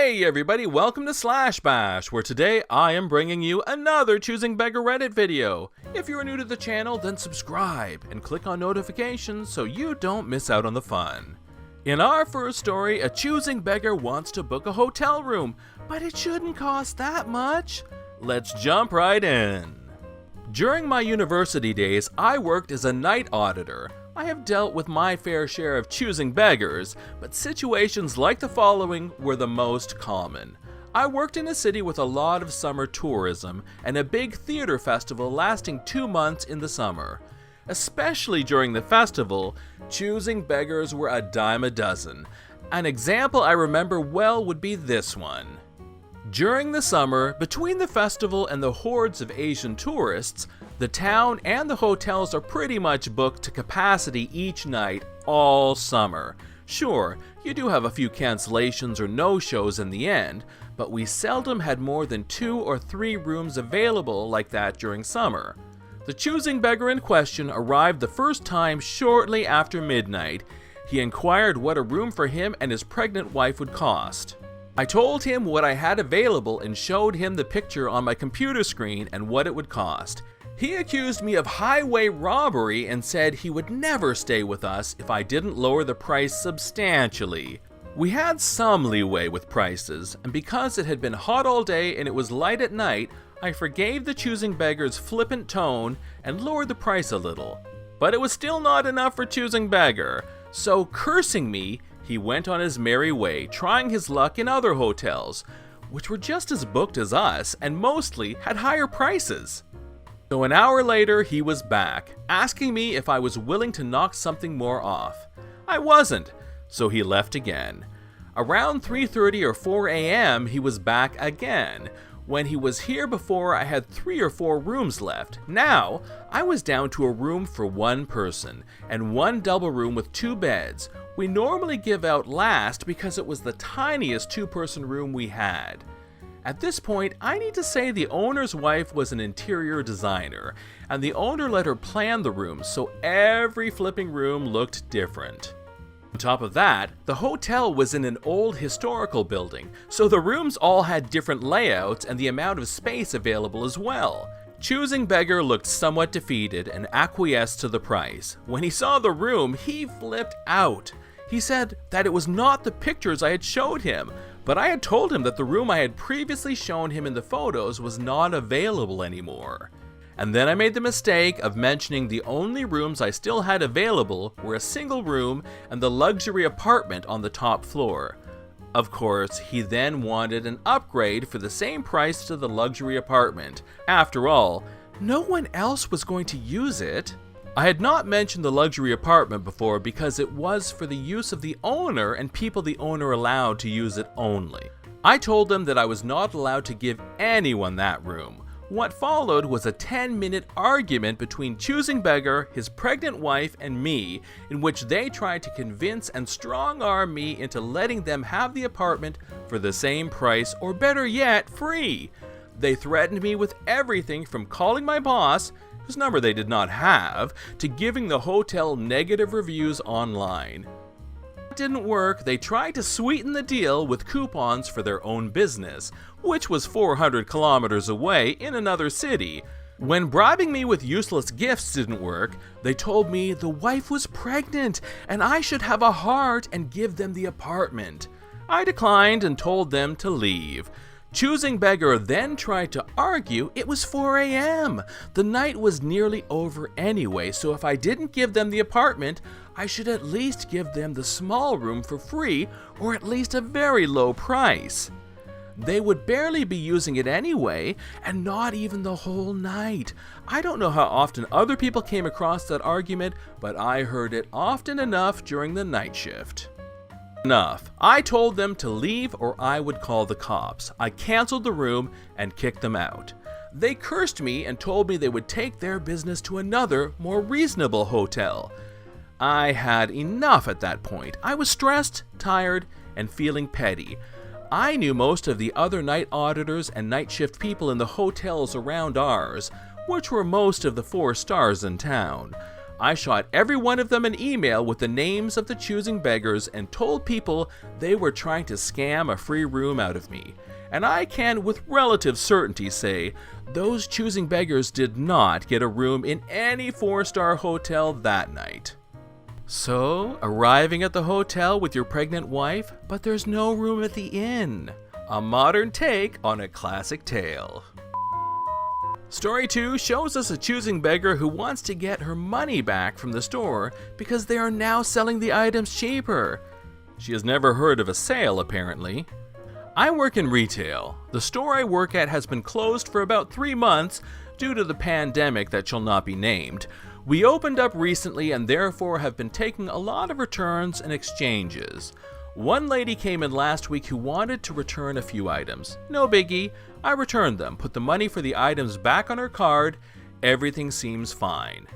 Hey everybody, welcome to Slash Bash, where today I am bringing you another Choosing Beggar Reddit video. If you are new to the channel, then subscribe and click on notifications so you don't miss out on the fun. In our first story, a choosing beggar wants to book a hotel room, but it shouldn't cost that much. Let's jump right in. During my university days, I worked as a night auditor. I have dealt with my fair share of choosing beggars, but situations like the following were the most common. I worked in a city with a lot of summer tourism and a big theater festival lasting 2 months in the summer. Especially during the festival, choosing beggars were a dime a dozen. An example I remember well would be this one. During the summer, between the festival and the hordes of Asian tourists, the town and the hotels are pretty much booked to capacity each night all summer. Sure, you do have a few cancellations or no-shows in the end, but we seldom had more than 2 or 3 rooms available like that during summer. The choosing beggar in question arrived the first time shortly after midnight. He inquired what a room for him and his pregnant wife would cost. I told him what I had available and showed him the picture on my computer screen and what it would cost. He accused me of highway robbery and said he would never stay with us if I didn't lower the price substantially. We had some leeway with prices, and because it had been hot all day and it was light at night, I forgave the choosing beggar's flippant tone and lowered the price a little. But it was still not enough for choosing beggar, so cursing me, he went on his merry way, trying his luck in other hotels, which were just as booked as us and mostly had higher prices. So an hour later, he was back, asking me if I was willing to knock something more off. I wasn't, so he left again. Around 3:30 or 4 a.m., he was back again. When he was here before, I had 3 or 4 rooms left. Now, I was down to a room for 1 person, and 1 double room with 2 beds. We normally give out last because it was the tiniest 2-person room we had. At this point, I need to say the owner's wife was an interior designer, and the owner let her plan the rooms so every flipping room looked different. On top of that, the hotel was in an old historical building, so the rooms all had different layouts and the amount of space available as well. Choosing beggar looked somewhat defeated and acquiesced to the price. When he saw the room, he flipped out. He said that it was not the pictures I had showed him, but I had told him that the room I had previously shown him in the photos was not available anymore. And then I made the mistake of mentioning the only rooms I still had available were a single room and the luxury apartment on the top floor. Of course, he then wanted an upgrade for the same price to the luxury apartment. After all, no one else was going to use it. I had not mentioned the luxury apartment before because it was for the use of the owner and people the owner allowed to use it only. I told them that I was not allowed to give anyone that room. What followed was a 10-minute argument between choosing beggar, his pregnant wife, and me, in which they tried to convince and strong-arm me into letting them have the apartment for the same price, or better yet, free. They threatened me with everything from calling my boss, whose number they did not have, to giving the hotel negative reviews online. It didn't work. They tried to sweeten the deal with coupons for their own business, which was 400 kilometers away in another city. When bribing me with useless gifts didn't work, they told me the wife was pregnant and I should have a heart and give them the apartment. I declined and told them to leave. Choosing beggar then tried to argue it was 4 a.m. The night was nearly over anyway, so if I didn't give them the apartment, I should at least give them the small room for free or at least a very low price. They would barely be using it anyway, and not even the whole night. I don't know how often other people came across that argument, but I heard it often enough during the night shift. Enough. I told them to leave or I would call the cops. I canceled the room and kicked them out. They cursed me and told me they would take their business to another, more reasonable hotel. I had enough at that point. I was stressed, tired, and feeling petty. I knew most of the other night auditors and night shift people in the hotels around ours, which were most of the 4 stars in town. I shot every one of them an email with the names of the choosing beggars and told people they were trying to scam a free room out of me. And I can with relative certainty say those choosing beggars did not get a room in any 4-star hotel that night. So, arriving at the hotel with your pregnant wife, but there's no room at the inn. A modern take on a classic tale. Story 2 shows us a choosing beggar who wants to get her money back from the store because they are now selling the items cheaper. She has never heard of a sale, apparently. I work in retail. The store I work at has been closed for about 3 months due to the pandemic that shall not be named. We opened up recently and therefore have been taking a lot of returns and exchanges. One lady came in last week who wanted to return a few items. No biggie. I returned them, put the money for the items back on her card. Everything seems fine.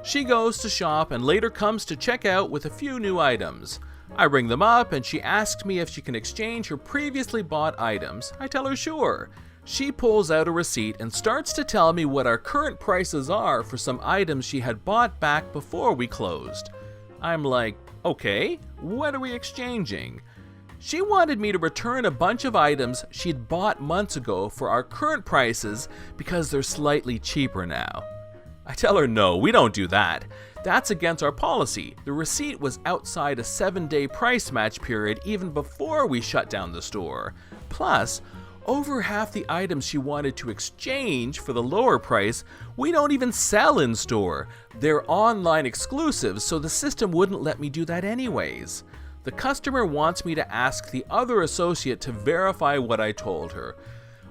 She goes to shop and later comes to check out with a few new items. I ring them up and she asks me if she can exchange her previously bought items. I tell her sure. She pulls out a receipt and starts to tell me what our current prices are for some items she had bought back before we closed. I'm like, okay, what are we exchanging? She wanted me to return a bunch of items she'd bought months ago for our current prices because they're slightly cheaper now. I tell her no, we don't do that. That's against our policy. The receipt was outside a 7-day price match period even before we shut down the store. Plus, over half the items she wanted to exchange for the lower price, we don't even sell in store. They're online exclusives, so the system wouldn't let me do that anyways. The customer wants me to ask the other associate to verify what I told her.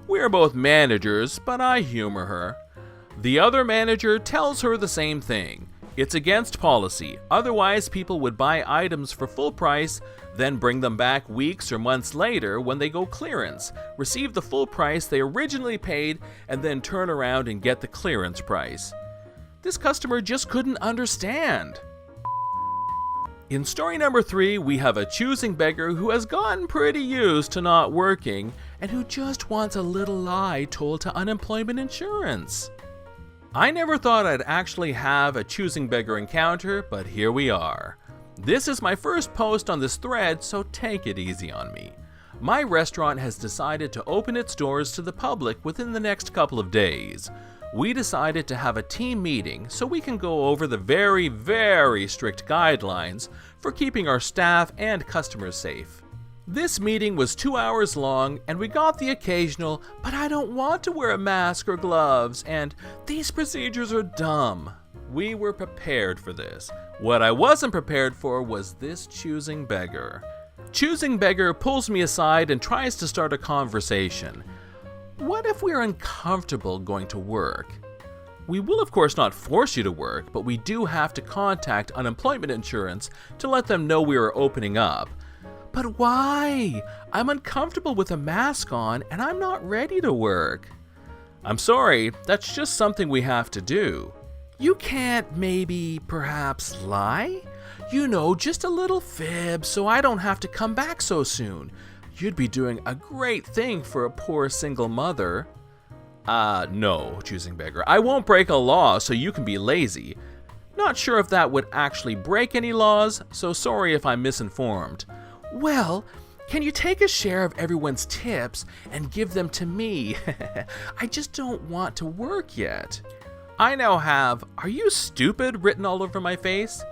We're both managers, but I humor her. The other manager tells her the same thing. It's against policy, otherwise people would buy items for full price, then bring them back weeks or months later when they go clearance, receive the full price they originally paid, and then turn around and get the clearance price. This customer just couldn't understand. In story number 3, we have a choosing beggar who has gotten pretty used to not working and who just wants a little lie told to unemployment insurance. I never thought I'd actually have a choosing beggar encounter, but here we are. This is my first post on this thread, so take it easy on me. My restaurant has decided to open its doors to the public within the next couple of days. We decided to have a team meeting so we can go over the very, very strict guidelines for keeping our staff and customers safe. This meeting was 2 hours long and we got the occasional, but I don't want to wear a mask or gloves, and these procedures are dumb. We were prepared for this. What I wasn't prepared for was this choosing beggar. Choosing beggar pulls me aside and tries to start a conversation. What if we're uncomfortable going to work? We will of course not force you to work, but we do have to contact unemployment insurance to let them know we are opening up. But why? I'm uncomfortable with a mask on and I'm not ready to work. I'm sorry, that's just something we have to do. You can't perhaps lie? You know, just a little fib so I don't have to come back so soon. You'd be doing a great thing for a poor single mother. No, choosing beggar. I won't break a law so you can be lazy. Not sure if that would actually break any laws, so sorry if I'm misinformed. Well, can you take a share of everyone's tips and give them to me? I just don't want to work yet. I now have, "Are you stupid?" written all over my face.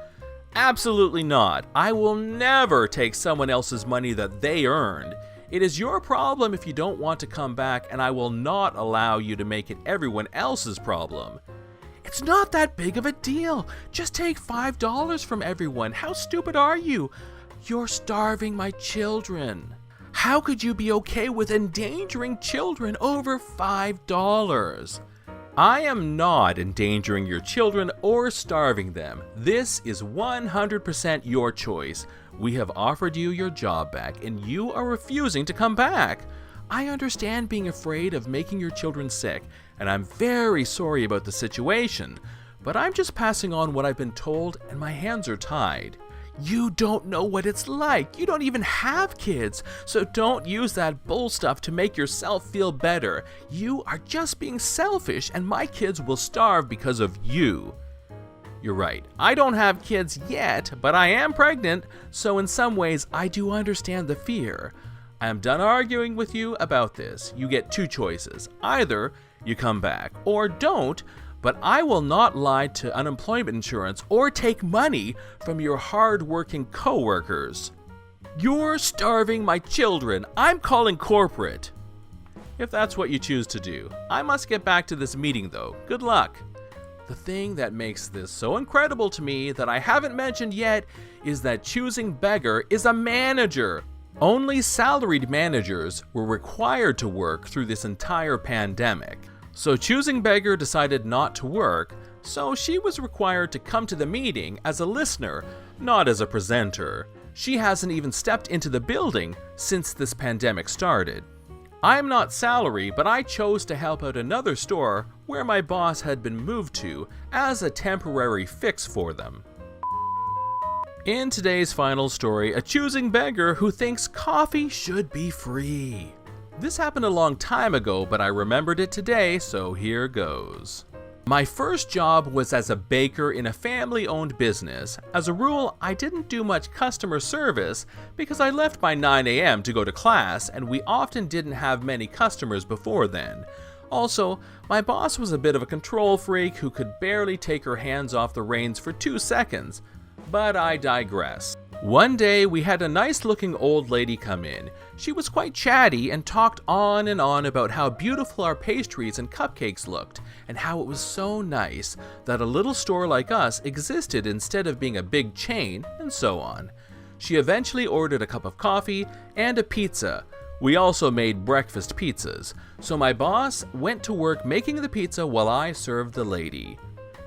Absolutely not. I will never take someone else's money that they earned. It is your problem if you don't want to come back, and I will not allow you to make it everyone else's problem. It's not that big of a deal. Just take $5 from everyone. How stupid are you? You're starving my children. How could you be okay with endangering children over $5? I am not endangering your children or starving them. This is 100% your choice. We have offered you your job back and you are refusing to come back. I understand being afraid of making your children sick, and I'm very sorry about the situation, but I'm just passing on what I've been told and my hands are tied. You don't know what it's like. You don't even have kids, so don't use that bull stuff to make yourself feel better. You are just being selfish, and my kids will starve because of you. You're right, I don't have kids yet, but I am pregnant, so in some ways I do understand the fear. I am done arguing with you about this. You get two choices. Either you come back, or don't, but I will not lie to unemployment insurance or take money from your hard-working coworkers. You're starving my children. I'm calling corporate. If that's what you choose to do. I must get back to this meeting though. Good luck. The thing that makes this so incredible to me that I haven't mentioned yet is that Choosing Beggar is a manager. Only salaried managers were required to work through this entire pandemic. So Choosing Beggar decided not to work, so she was required to come to the meeting as a listener, not as a presenter. She hasn't even stepped into the building since this pandemic started. I'm not salary, but I chose to help out another store where my boss had been moved to as a temporary fix for them. In today's final story, a choosing beggar who thinks coffee should be free. This happened a long time ago, but I remembered it today, so here goes. My first job was as a baker in a family-owned business. As a rule, I didn't do much customer service because I left by 9 a.m. to go to class, and we often didn't have many customers before then. Also, my boss was a bit of a control freak who could barely take her hands off the reins for 2 seconds. But I digress. One day, we had a nice-looking old lady come in. She was quite chatty and talked on and on about how beautiful our pastries and cupcakes looked, and how it was so nice that a little store like us existed instead of being a big chain, and so on. She eventually ordered a cup of coffee and a pizza. We also made breakfast pizzas, so my boss went to work making the pizza while I served the lady.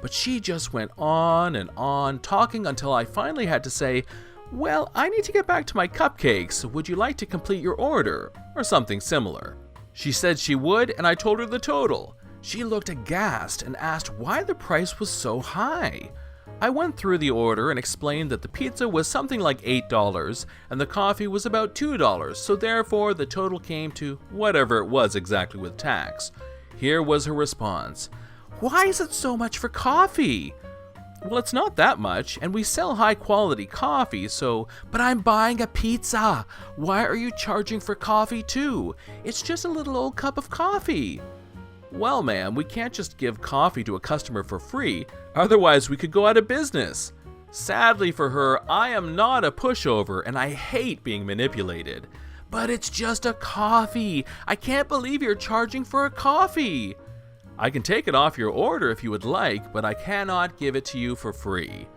But she just went on and on, talking until I finally had to say, "Well, I need to get back to my cupcakes. Would you like to complete your order?" or something similar. She said she would, and I told her the total. She looked aghast and asked why the price was so high. I went through the order and explained that the pizza was something like $8 and the coffee was about $2, so therefore the total came to whatever it was exactly with tax. Here was her response. "Why is it so much for coffee?" "Well, it's not that much, and we sell high-quality coffee, so..." "But I'm buying a pizza. Why are you charging for coffee, too? It's just a little old cup of coffee." "Well, ma'am, we can't just give coffee to a customer for free, otherwise we could go out of business." Sadly for her, I am not a pushover, and I hate being manipulated. "But it's just a coffee. I can't believe you're charging for a coffee." "I can take it off your order if you would like, but I cannot give it to you for free."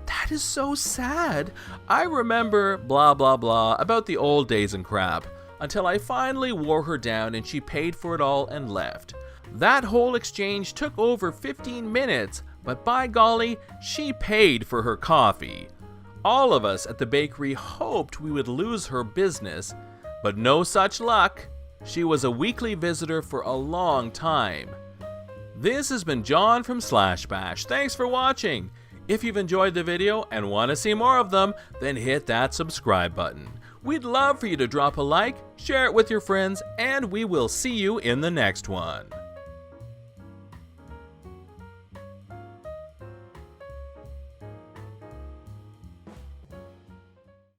"That is so sad. I remember blah blah blah about the old days and crap, until I finally wore her down and she paid for it all and left. That whole exchange took over 15 minutes, but by golly, she paid for her coffee. All of us at the bakery hoped we would lose her business, but no such luck. She was a weekly visitor for a long time. This has been John from Slash Bash. Thanks for watching. If you've enjoyed the video and want to see more of them, then hit that subscribe button. We'd love for you to drop a like, share it with your friends, and we will see you in the next one.